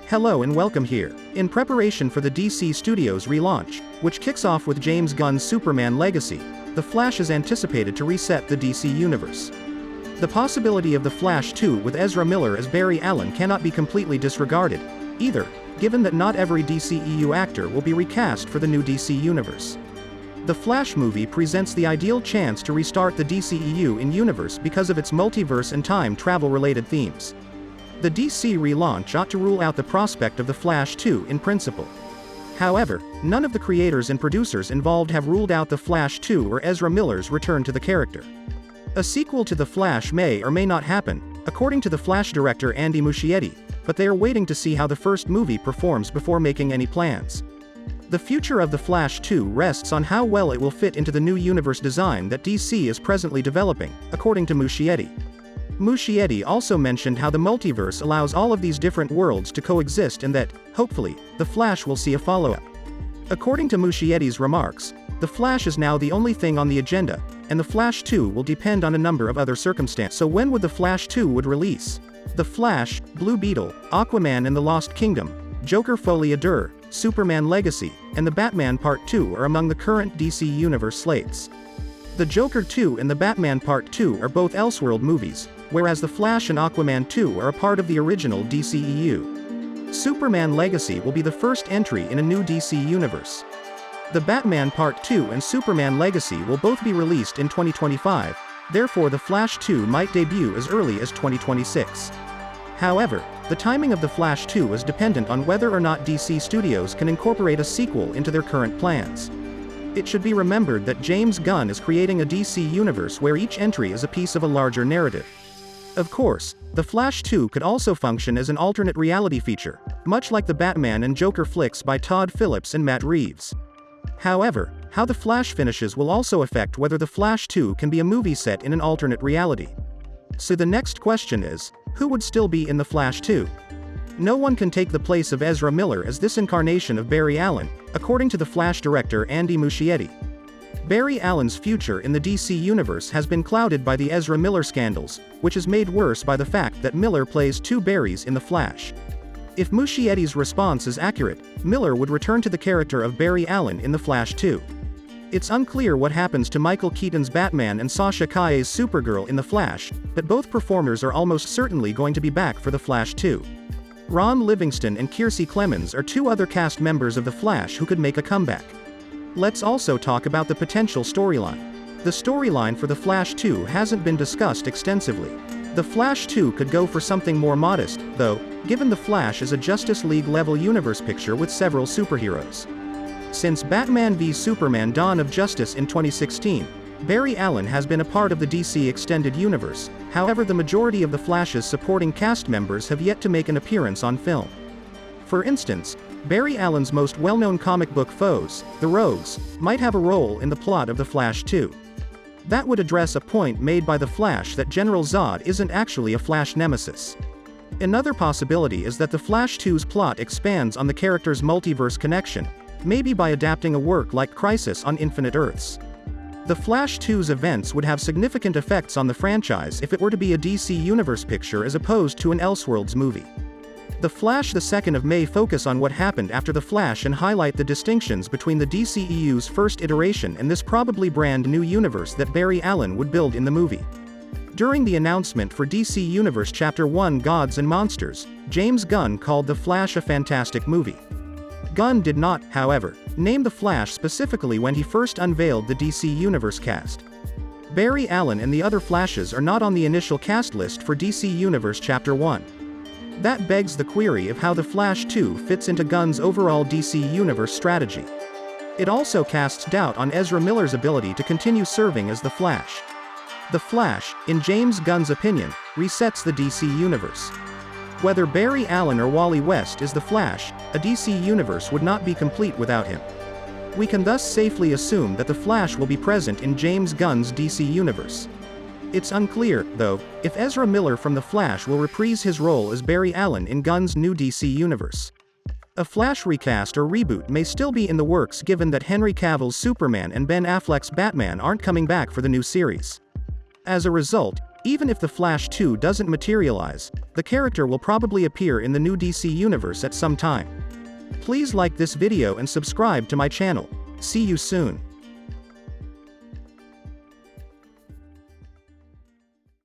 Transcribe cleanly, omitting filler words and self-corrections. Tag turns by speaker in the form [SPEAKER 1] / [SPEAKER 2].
[SPEAKER 1] Hello and welcome here. In preparation for the DC Studios relaunch, which kicks off with James Gunn's Superman Legacy, The Flash is anticipated to reset the DC universe. The possibility of The Flash 2 with Ezra Miller as Barry Allen cannot be completely disregarded, either, given that not every DCEU actor will be recast for the new DC universe. The Flash movie presents the ideal chance to restart the DCEU in universe because of its multiverse and time travel-related themes. The DC relaunch ought to rule out the prospect of The Flash 2 in principle. However, none of the creators and producers involved have ruled out The Flash 2 or Ezra Miller's return to the character. A sequel to The Flash may or may not happen, according to The Flash director Andy Muschietti, but they are waiting to see how the first movie performs before making any plans. The future of The Flash 2 rests on how well it will fit into the new universe design that DC is presently developing, according to Muschietti. Muschietti also mentioned how the multiverse allows all of these different worlds to coexist and that, hopefully, The Flash will see a follow-up. According to Muschietti's remarks, The Flash is now the only thing on the agenda, and The Flash 2 will depend on a number of other circumstances. So when would The Flash 2 would release? The Flash, Blue Beetle, Aquaman and the Lost Kingdom, Joker Folie à Deux, Superman Legacy, and The Batman Part 2 are among the current DC Universe slates. The Joker 2 and The Batman Part 2 are both Elseworld movies, whereas The Flash and Aquaman 2 are a part of the original DCEU. Superman Legacy will be the first entry in a new DC universe. The Batman Part 2 and Superman Legacy will both be released in 2025, therefore The Flash 2 might debut as early as 2026. However, the timing of The Flash 2 is dependent on whether or not DC Studios can incorporate a sequel into their current plans. It should be remembered that James Gunn is creating a DC universe where each entry is a piece of a larger narrative. Of course, The Flash 2 could also function as an alternate reality feature, much like the Batman and Joker flicks by Todd Phillips and Matt Reeves. However, how The Flash finishes will also affect whether The Flash 2 can be a movie set in an alternate reality. So the next question is, who would still be in The Flash 2? No one can take the place of Ezra Miller as this incarnation of Barry Allen, according to The Flash director Andy Muschietti. Barry Allen's future in the DC universe has been clouded by the Ezra Miller scandals, which is made worse by the fact that Miller plays two Barrys in The Flash. If Muschietti's response is accurate, Miller would return to the character of Barry Allen in The Flash 2. It's unclear what happens to Michael Keaton's Batman and Sasha Calle's Supergirl in The Flash, but both performers are almost certainly going to be back for The Flash 2. Ron Livingston and Kiersey Clemons are two other cast members of The Flash who could make a comeback. Let's also talk about the potential storyline. The storyline for The Flash 2 hasn't been discussed extensively. The Flash 2 could go for something more modest, though, given The Flash is a Justice League-level universe picture with several superheroes. Since Batman v Superman: Dawn of Justice in 2016, Barry Allen has been a part of the DC Extended Universe, however the majority of The Flash's supporting cast members have yet to make an appearance on film. For instance, Barry Allen's most well-known comic book foes, the Rogues, might have a role in the plot of The Flash 2. That would address a point made by The Flash that General Zod isn't actually a Flash nemesis. Another possibility is that The Flash 2's plot expands on the character's multiverse connection, maybe by adapting a work like Crisis on Infinite Earths. The Flash 2's events would have significant effects on the franchise if it were to be a DC Universe picture as opposed to an Elseworlds movie. The Flash the 2nd of May focus on what happened after The Flash and highlight the distinctions between the DCEU's first iteration and this probably brand new universe that Barry Allen would build in the movie. During the announcement for DC Universe Chapter 1 Gods and Monsters, James Gunn called The Flash a fantastic movie. Gunn did not, however, name The Flash specifically when he first unveiled the DC Universe cast. Barry Allen and the other Flashes are not on the initial cast list for DC Universe Chapter 1. That begs the query of how The Flash 2 fits into Gunn's overall DC Universe strategy. It also casts doubt on Ezra Miller's ability to continue serving as The Flash. The Flash, in James Gunn's opinion, resets the DC Universe. Whether Barry Allen or Wally West is The Flash, a DC Universe would not be complete without him. We can thus safely assume that The Flash will be present in James Gunn's DC Universe. It's unclear, though, if Ezra Miller from The Flash will reprise his role as Barry Allen in Gunn's new DC Universe. A Flash recast or reboot may still be in the works given that Henry Cavill's Superman and Ben Affleck's Batman aren't coming back for the new series. As a result, Even if the Flash 2 doesn't materialize, the character will probably appear in the new DC universe at some time. Please like this video and subscribe to my channel. See you soon.